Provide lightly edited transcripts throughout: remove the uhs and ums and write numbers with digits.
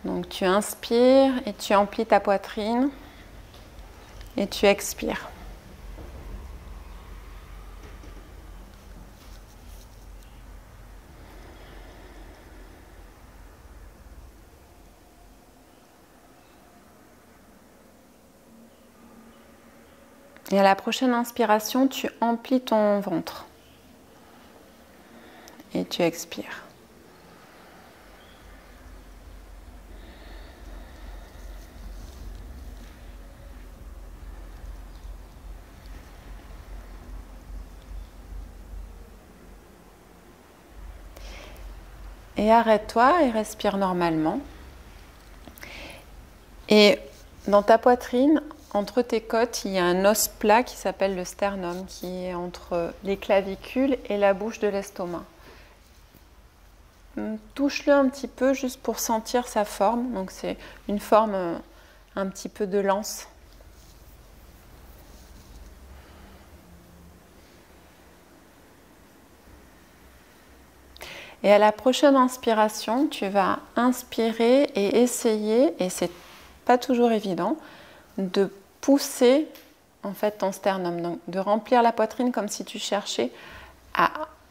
Donc tu inspires et tu emplis ta poitrine et tu expires. Et à la prochaine inspiration, tu emplis ton ventre et tu expires. Et arrête-toi et respire normalement. Et dans ta poitrine, entre tes côtes, il y a un os plat qui s'appelle le sternum, qui est entre les clavicules et la bouche de l'estomac. Touche-le un petit peu juste pour sentir sa forme. Donc c'est une forme un petit peu de lance. Et à la prochaine inspiration, tu vas inspirer et essayer, et c'est pas toujours évident, de pousser en fait ton sternum, donc de remplir la poitrine comme si tu cherchais à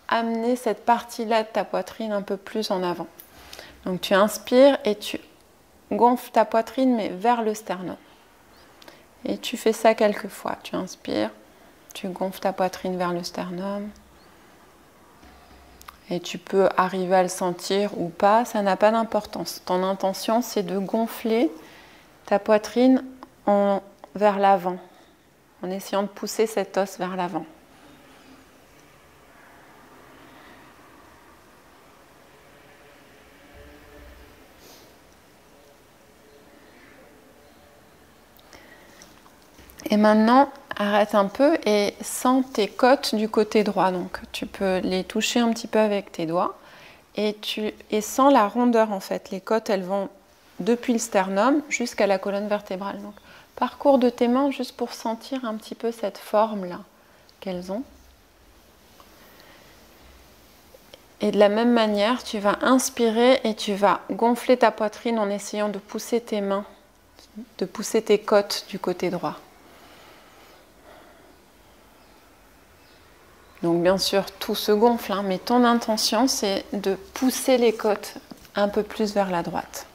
amener cette partie-là de ta poitrine un peu plus en avant. Donc tu inspires et tu gonfles ta poitrine mais vers le sternum. Et tu fais ça quelques fois. Tu inspires, tu gonfles ta poitrine vers le sternum. Et tu peux arriver à le sentir ou pas, ça n'a pas d'importance. Ton intention, c'est de gonfler ta poitrine vers l'avant, en essayant de pousser cet os vers l'avant. Et maintenant, arrête un peu et sens tes côtes du côté droit. Donc, tu peux les toucher un petit peu avec tes doigts et sens la rondeur en fait. Les côtes, elles vont depuis le sternum jusqu'à la colonne vertébrale. Donc, parcours de tes mains juste pour sentir un petit peu cette forme-là qu'elles ont. Et de la même manière, tu vas inspirer et tu vas gonfler ta poitrine en essayant de pousser tes mains, de pousser tes côtes du côté droit. Donc bien sûr, tout se gonfle, mais ton intention, c'est de pousser les côtes un peu plus vers la droite.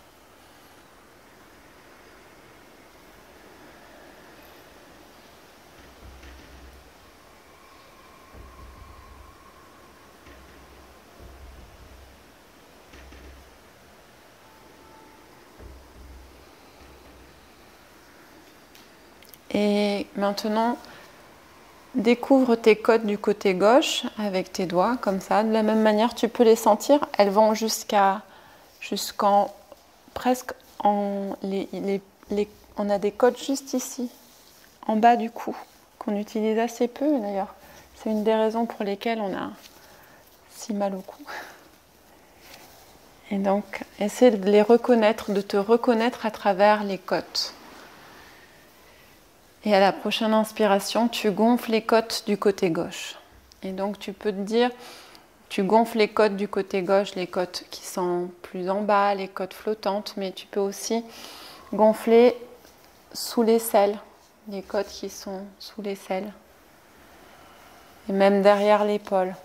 Et maintenant, découvre tes côtes du côté gauche avec tes doigts, comme ça. De la même manière, tu peux les sentir. Elles vont jusqu'en presque on a des côtes juste ici, en bas du cou, qu'on utilise assez peu d'ailleurs. C'est une des raisons pour lesquelles on a si mal au cou. Et donc, essaie de les reconnaître, de te reconnaître à travers les côtes. Et à la prochaine inspiration, tu gonfles les côtes du côté gauche. Et donc, tu peux te dire, tu gonfles les côtes du côté gauche, les côtes qui sont plus en bas, les côtes flottantes, mais tu peux aussi gonfler sous l'aisselle, les côtes qui sont sous l'aisselle. Et même derrière l'épaule.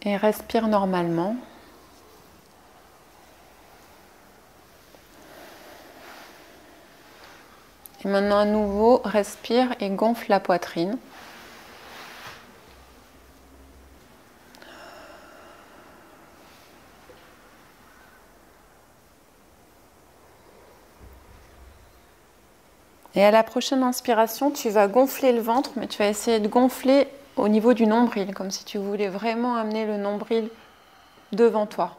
Et respire normalement. Et maintenant à nouveau, respire et gonfle la poitrine. Et à la prochaine inspiration, tu vas gonfler le ventre, mais tu vas essayer de gonfler au niveau du nombril, comme si tu voulais vraiment amener le nombril devant toi.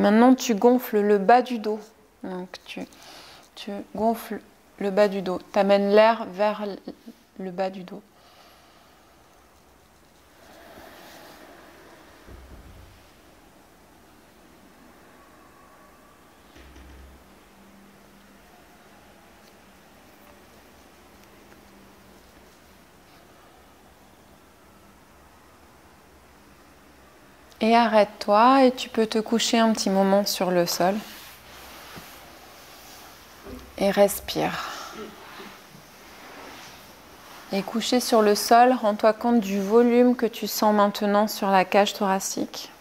maintenant, tu gonfles le bas du dos. Donc, tu gonfles le bas du dos. Tu amènes l'air vers le bas du dos. Et arrête-toi et tu peux te coucher un petit moment sur le sol. Et respire. Et couché sur le sol, rends-toi compte du volume que tu sens maintenant sur la cage thoracique.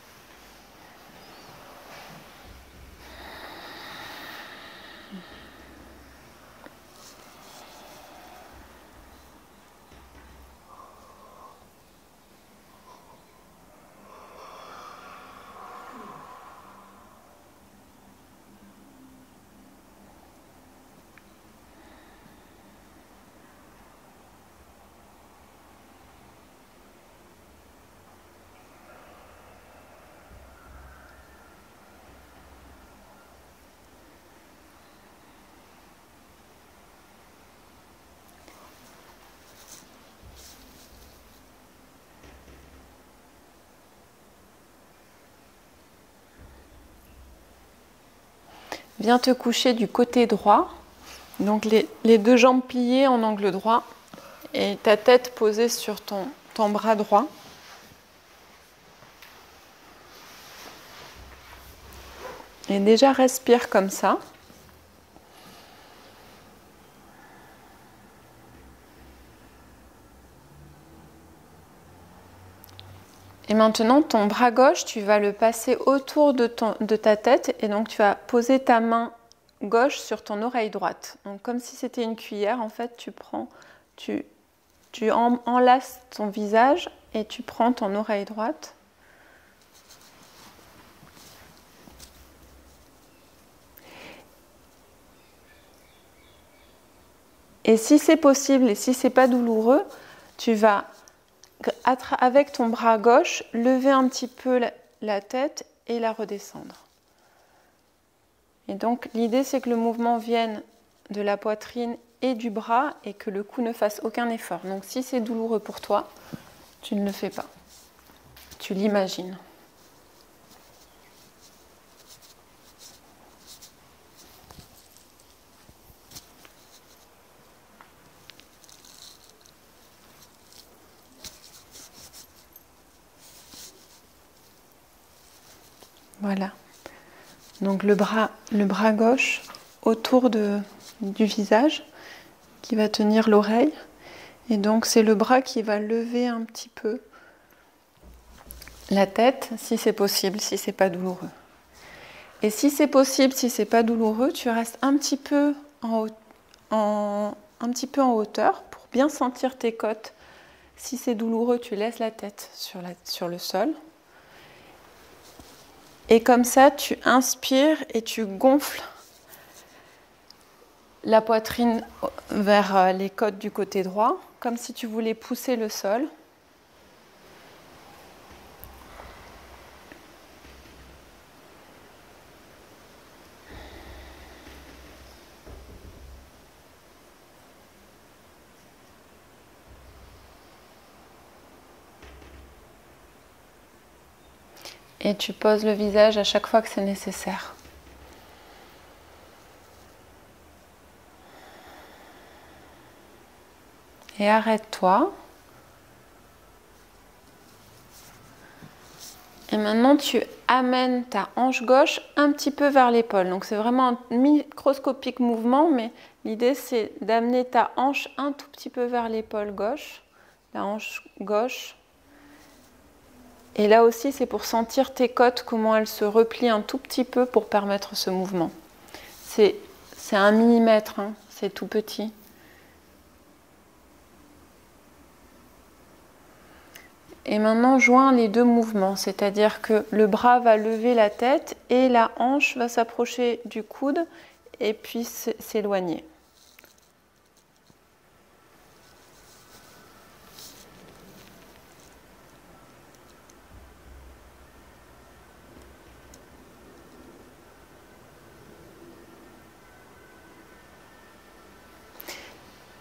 Viens te coucher du côté droit, donc les deux jambes pliées en angle droit et ta tête posée sur ton bras droit. Et déjà respire comme ça. Et maintenant, ton bras gauche, tu vas le passer autour de ta tête et donc tu vas poser ta main gauche sur ton oreille droite. Donc comme si c'était une cuillère, en fait, tu enlaces ton visage et tu prends ton oreille droite. Et si c'est possible et si c'est pas douloureux, tu vas avec ton bras gauche, lever un petit peu la tête et la redescendre. Et donc l'idée c'est que le mouvement vienne de la poitrine et du bras et que le cou ne fasse aucun effort. Donc si c'est douloureux pour toi, tu ne le fais pas. Tu l'imagines. Voilà. Donc le bras gauche autour du visage qui va tenir l'oreille. Et donc c'est le bras qui va lever un petit peu la tête si c'est possible, si c'est pas douloureux. Et si c'est possible, si c'est pas douloureux, tu restes un petit peu en hauteur pour bien sentir tes côtes. Si c'est douloureux, tu laisses la tête sur le sol. Et comme ça, tu inspires et tu gonfles la poitrine vers les côtes du côté droit, comme si tu voulais pousser le sol. Et tu poses le visage à chaque fois que c'est nécessaire. Et arrête-toi. Et maintenant, tu amènes ta hanche gauche un petit peu vers l'épaule. Donc, c'est vraiment un microscopique mouvement, mais l'idée, c'est d'amener ta hanche un tout petit peu vers l'épaule gauche, la hanche gauche. Et là aussi, c'est pour sentir tes côtes, comment elles se replient un tout petit peu pour permettre ce mouvement. C'est 1 millimètre, hein, c'est tout petit. Et maintenant, joins les deux mouvements, c'est-à-dire que le bras va lever la tête et la hanche va s'approcher du coude et puis s'éloigner.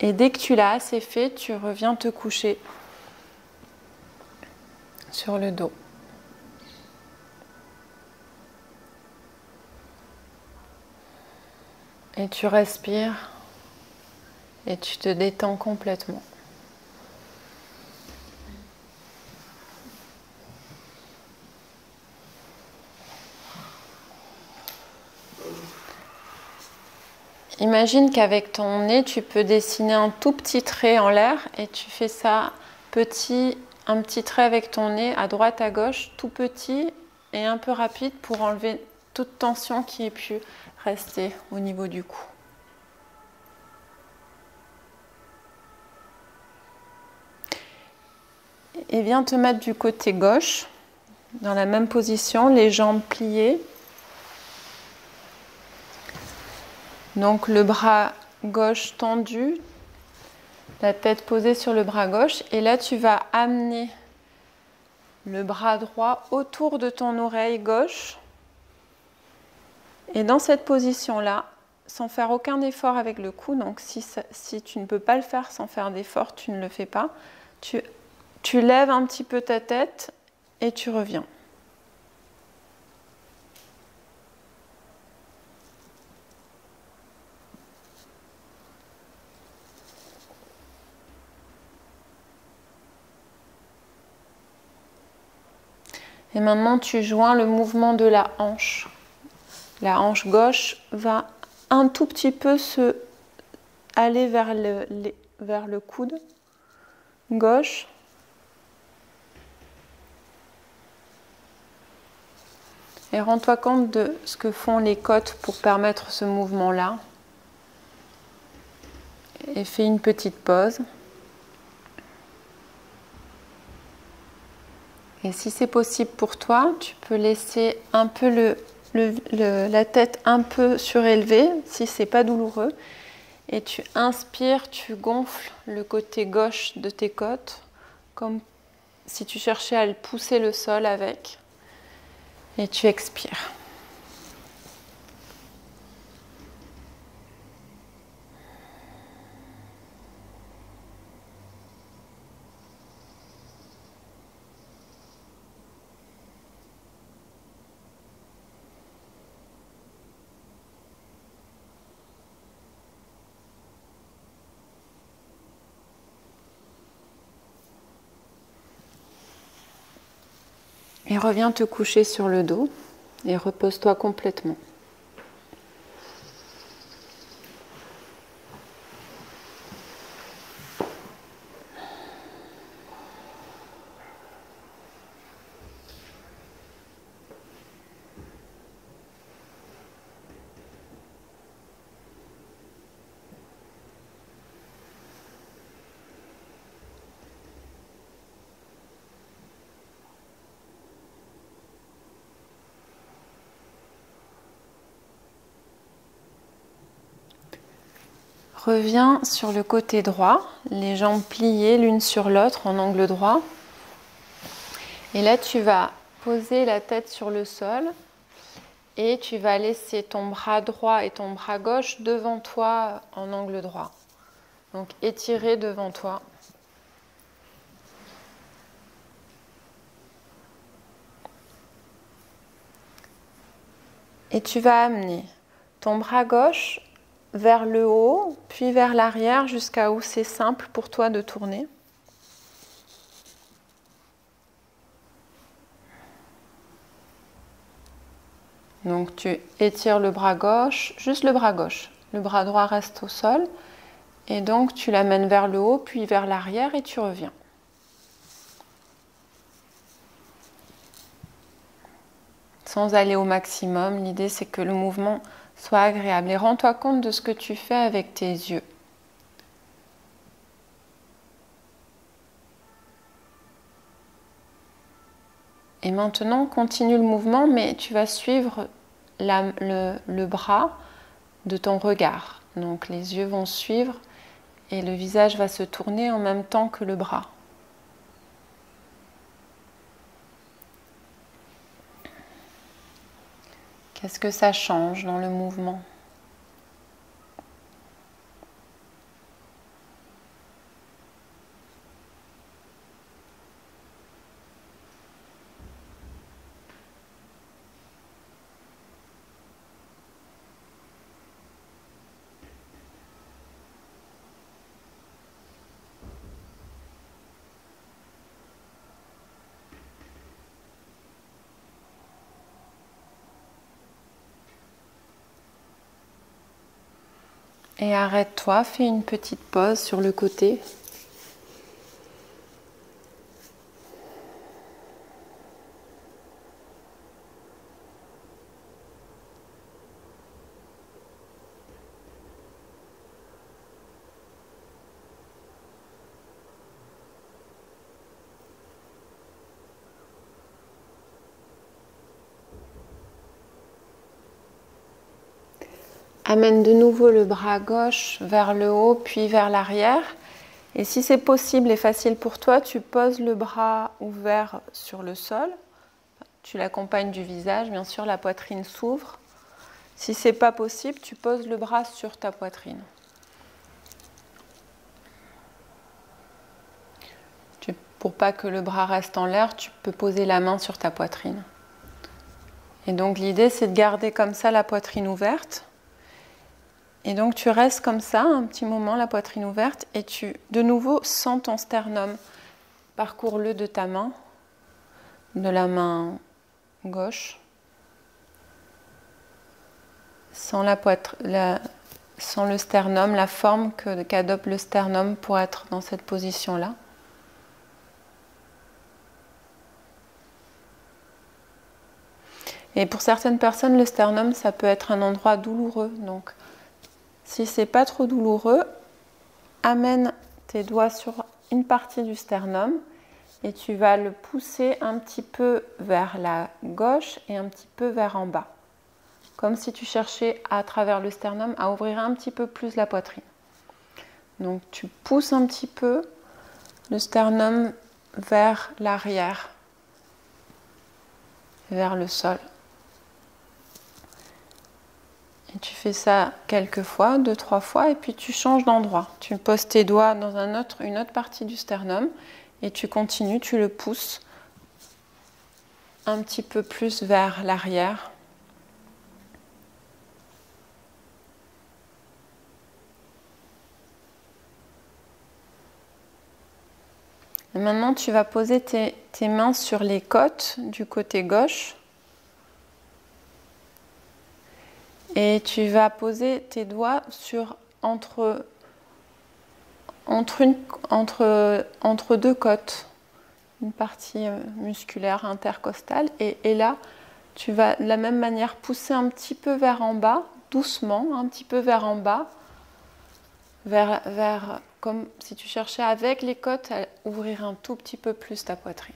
Et dès que tu l'as assez fait, tu reviens te coucher sur le dos. Et tu respires et tu te détends complètement. Imagine qu'avec ton nez, tu peux dessiner un tout petit trait en l'air et tu fais ça petit, un petit trait avec ton nez à droite, à gauche, tout petit et un peu rapide pour enlever toute tension qui ait pu rester au niveau du cou. Et viens te mettre du côté gauche, dans la même position, les jambes pliées. Donc le bras gauche tendu, la tête posée sur le bras gauche. Et là, tu vas amener le bras droit autour de ton oreille gauche. Et dans cette position-là, sans faire aucun effort avec le cou, donc si tu ne peux pas le faire sans faire d'effort, tu ne le fais pas, tu lèves un petit peu ta tête et tu reviens. Et maintenant, tu joins le mouvement de la hanche. La hanche gauche va un tout petit peu aller vers le coude gauche. Et rends-toi compte de ce que font les côtes pour permettre ce mouvement-là. Et fais une petite pause. Et si c'est possible pour toi, tu peux laisser un peu la tête un peu surélevée, si ce n'est pas douloureux. Et tu inspires, tu gonfles le côté gauche de tes côtes, comme si tu cherchais à pousser le sol avec. Et tu expires. Et reviens te coucher sur le dos et repose-toi complètement. Reviens sur le côté droit, les jambes pliées l'une sur l'autre en angle droit. Et là, tu vas poser la tête sur le sol et tu vas laisser ton bras droit et ton bras gauche devant toi en angle droit. Donc étiré devant toi. Et tu vas amener ton bras gauche vers le haut, puis vers l'arrière jusqu'à où c'est simple pour toi de tourner. Donc tu étires le bras gauche, juste le bras gauche. Le bras droit reste au sol. Et donc tu l'amènes vers le haut, puis vers l'arrière et tu reviens. Sans aller au maximum, l'idée c'est que le mouvement soit agréable. Et rends-toi compte de ce que tu fais avec tes yeux. Et maintenant, continue le mouvement, mais tu vas suivre le bras de ton regard. Donc les yeux vont suivre et le visage va se tourner en même temps que le bras. Qu'est-ce que ça change dans le mouvement ? Et arrête-toi, fais une petite pause sur le côté. Amène de nouveau le bras gauche vers le haut, puis vers l'arrière. Et si c'est possible et facile pour toi, tu poses le bras ouvert sur le sol. Tu l'accompagnes du visage, bien sûr, la poitrine s'ouvre. Si ce n'est pas possible, tu poses le bras sur ta poitrine. Pour pas que le bras reste en l'air, tu peux poser la main sur ta poitrine. Et donc l'idée, c'est de garder comme ça la poitrine ouverte. Et donc tu restes comme ça un petit moment, la poitrine ouverte, et tu, de nouveau, sens ton sternum. Parcours-le de ta main, de la main gauche. Sens le sternum, la forme qu'adopte le sternum pour être dans cette position-là. Et pour certaines personnes, le sternum, ça peut être un endroit douloureux. Donc, si c'est pas trop douloureux, amène tes doigts sur une partie du sternum et tu vas le pousser un petit peu vers la gauche et un petit peu vers en bas. Comme si tu cherchais à travers le sternum à ouvrir un petit peu plus la poitrine. Donc tu pousses un petit peu le sternum vers l'arrière, vers le sol. Et tu fais ça quelques fois, 2-3 fois, et puis tu changes d'endroit. Tu poses tes doigts dans une autre partie du sternum, et tu continues, tu le pousses un petit peu plus vers l'arrière. Et maintenant, tu vas poser tes mains sur les côtes du côté gauche. Et tu vas poser tes doigts entre deux côtes, une partie musculaire intercostale. Et là, tu vas de la même manière pousser un petit peu vers en bas, doucement, un petit peu vers en bas, comme si tu cherchais avec les côtes à ouvrir un tout petit peu plus ta poitrine.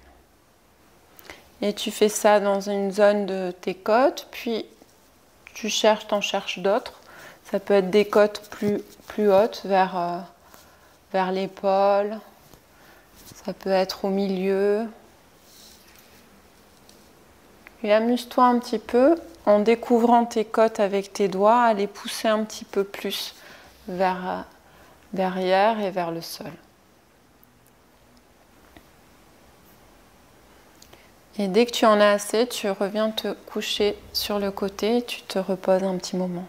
Et tu fais ça dans une zone de tes côtes, puis t'en cherches d'autres. Ça peut être des côtes plus hautes vers l'épaule. Ça peut être au milieu. Et amuse-toi un petit peu en découvrant tes côtes avec tes doigts, à les pousser un petit peu plus vers derrière et vers le sol. Et dès que tu en as assez, tu reviens te coucher sur le côté et tu te reposes un petit moment.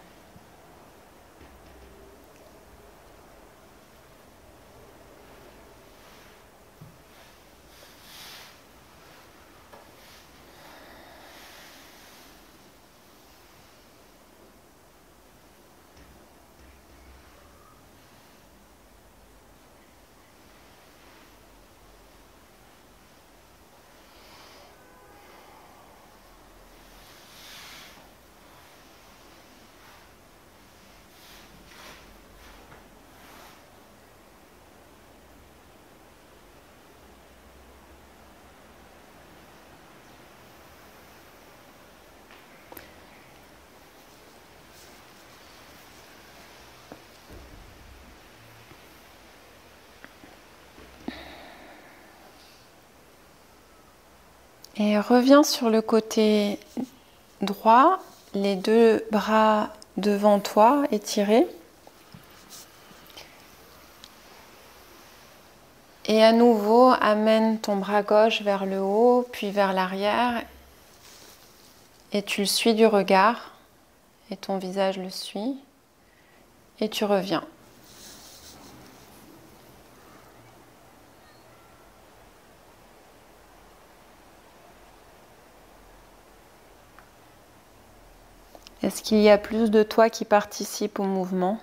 Et reviens sur le côté droit, les deux bras devant toi étirés. Et à nouveau, amène ton bras gauche vers le haut, puis vers l'arrière. Et tu le suis du regard, et ton visage le suit. Et tu reviens. Est-ce qu'il y a plus de toi qui participe au mouvement ?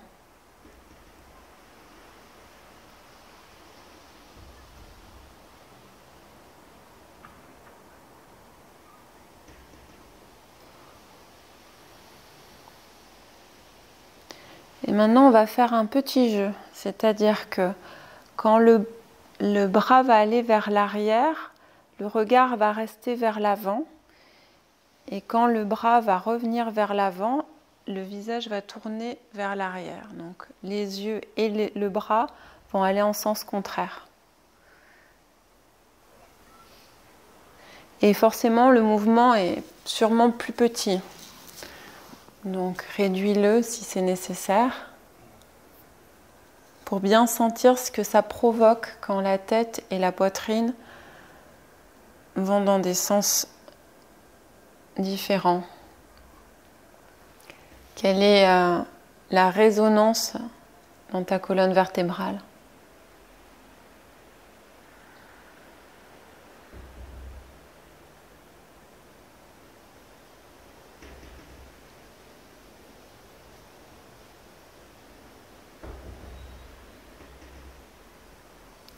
maintenant, on va faire un petit jeu. C'est-à-dire que quand le bras va aller vers l'arrière, le regard va rester vers l'avant. Et quand le bras va revenir vers l'avant, le visage va tourner vers l'arrière. Donc les yeux et le bras vont aller en sens contraire. Et forcément, le mouvement est sûrement plus petit. Donc réduis-le si c'est nécessaire pour bien sentir ce que ça provoque quand la tête et la poitrine vont dans des sens différents. Quelle est la résonance dans ta colonne vertébrale?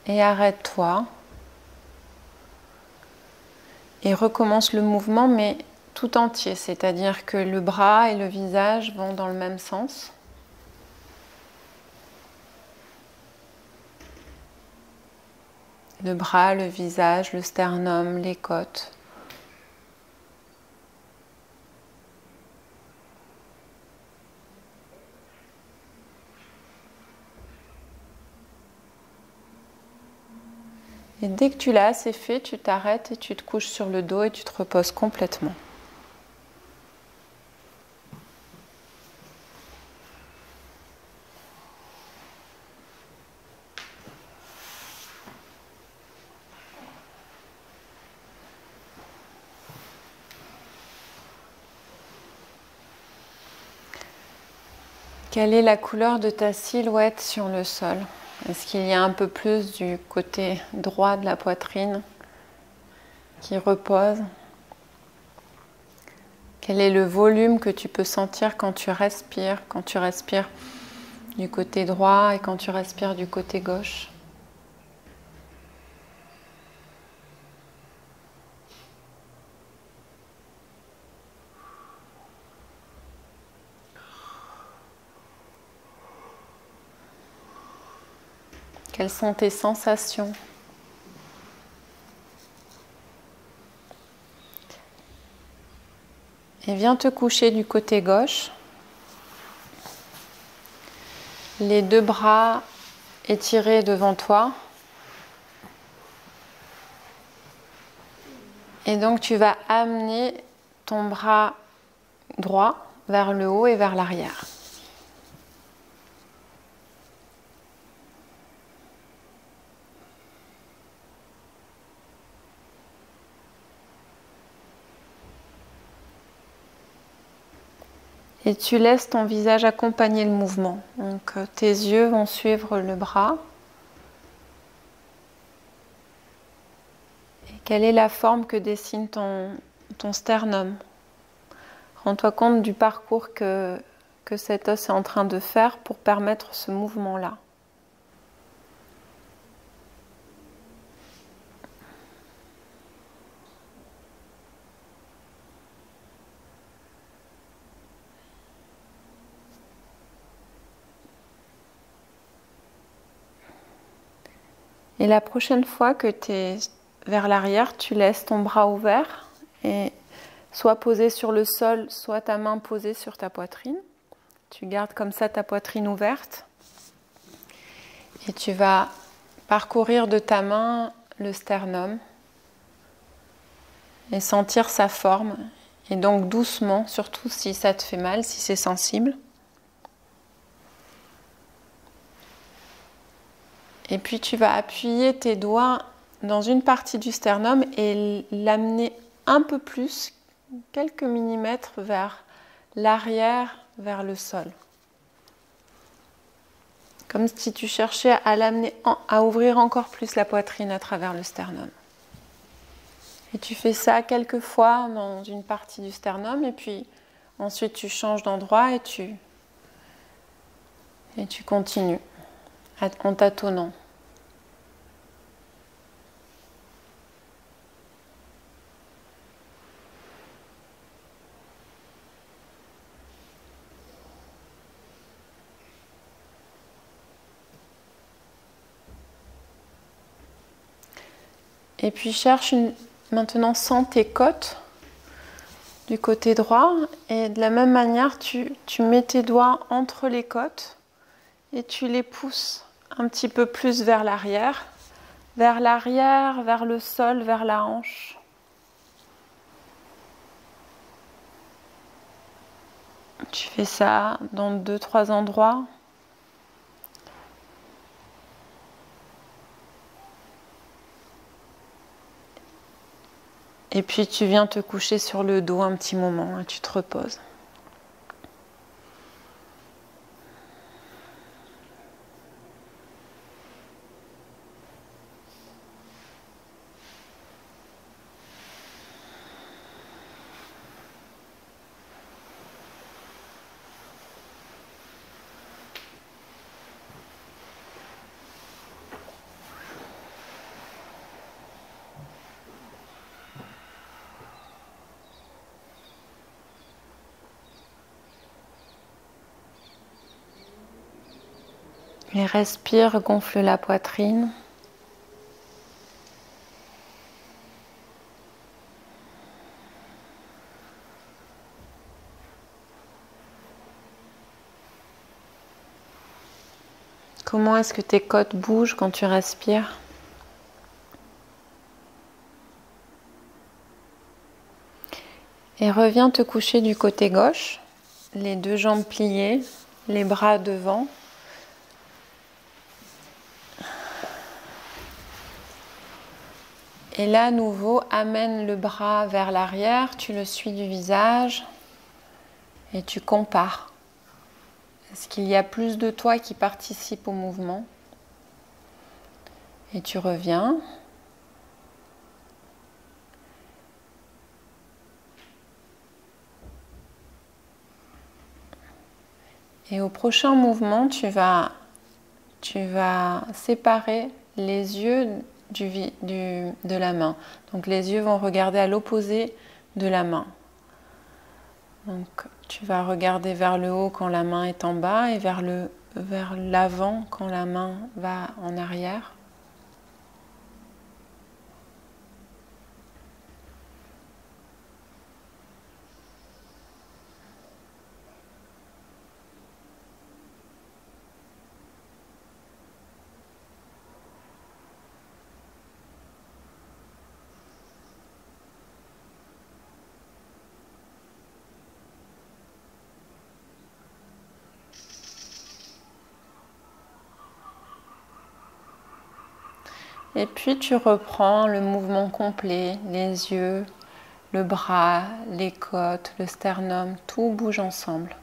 Et arrête-toi. Et recommence le mouvement, mais tout entier. C'est-à-dire que le bras et le visage vont dans le même sens. Le bras, le visage, le sternum, les côtes. Et dès que tu l'as assez fait, tu t'arrêtes et tu te couches sur le dos et tu te reposes complètement. Quelle est la couleur de ta silhouette sur le sol? Est-ce qu'il y a un peu plus du côté droit de la poitrine qui repose? Quel est le volume que tu peux sentir quand tu respires du côté droit et quand tu respires du côté gauche? Quelles sont tes sensations? Et viens te coucher du côté gauche. Les deux bras étirés devant toi. Et donc tu vas amener ton bras droit vers le haut et vers l'arrière. Et tu laisses ton visage accompagner le mouvement. Donc tes yeux vont suivre le bras. Et quelle est la forme que dessine ton sternum? Rends-toi compte du parcours que cet os est en train de faire pour permettre ce mouvement-là. Et la prochaine fois que tu es vers l'arrière, tu laisses ton bras ouvert et soit posé sur le sol, soit ta main posée sur ta poitrine. Tu gardes comme ça ta poitrine ouverte. Et tu vas parcourir de ta main le sternum et sentir sa forme. Et donc doucement, surtout si ça te fait mal, si c'est sensible. Et puis tu vas appuyer tes doigts dans une partie du sternum et l'amener un peu plus, quelques millimètres vers l'arrière, vers le sol. Comme si tu cherchais à l'amener, à ouvrir encore plus la poitrine à travers le sternum. Et tu fais ça quelques fois dans une partie du sternum et puis ensuite tu changes d'endroit et tu continues en tâtonnant. Et puis cherche maintenant sens tes côtes du côté droit. Et de la même manière, tu mets tes doigts entre les côtes et tu les pousses un petit peu plus vers l'arrière, vers le sol, vers la hanche. Tu fais ça dans 2-3 endroits. Et puis tu viens te coucher sur le dos un petit moment et tu te reposes. Et respire, gonfle la poitrine. Comment est-ce que tes côtes bougent quand tu respires? Et reviens te coucher du côté gauche, les 2 jambes pliées, les bras devant. Et là, à nouveau, amène le bras vers l'arrière, tu le suis du visage et tu compares. Est-ce qu'il y a plus de toi qui participe au mouvement? Et tu reviens. Et au prochain mouvement, tu vas séparer les yeux de la main. Donc les yeux vont regarder à l'opposé de la main. Donc tu vas regarder vers le haut quand la main est en bas et vers l'avant quand la main va en arrière. Et puis tu reprends le mouvement complet, les yeux, le bras, les côtes, le sternum, tout bouge ensemble.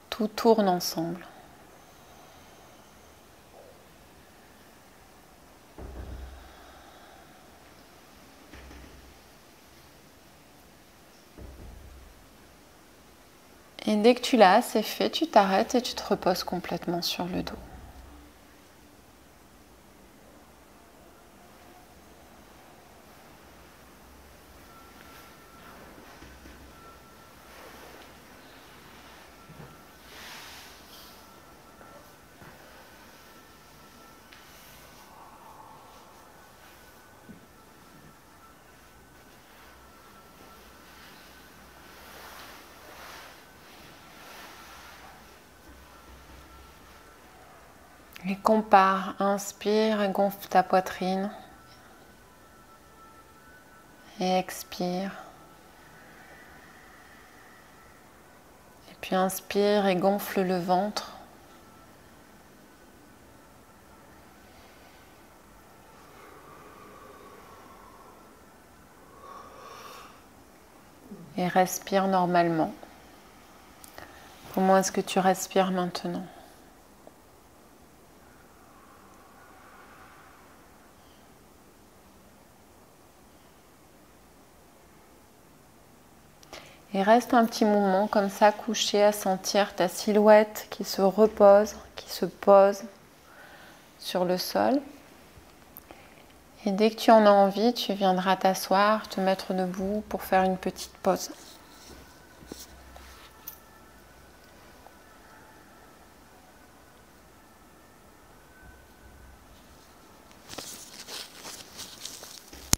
Tout tourne ensemble. Et dès que tu l'as assez fait, tu t'arrêtes et tu te reposes complètement sur le dos. Et compare, inspire et gonfle ta poitrine. Et expire. Et puis inspire et gonfle le ventre. Et respire normalement. Comment est-ce que tu respires maintenant ? Et reste un petit moment comme ça, couché, à sentir ta silhouette qui se repose, qui se pose sur le sol. Et dès que tu en as envie, tu viendras t'asseoir, te mettre debout pour faire une petite pause.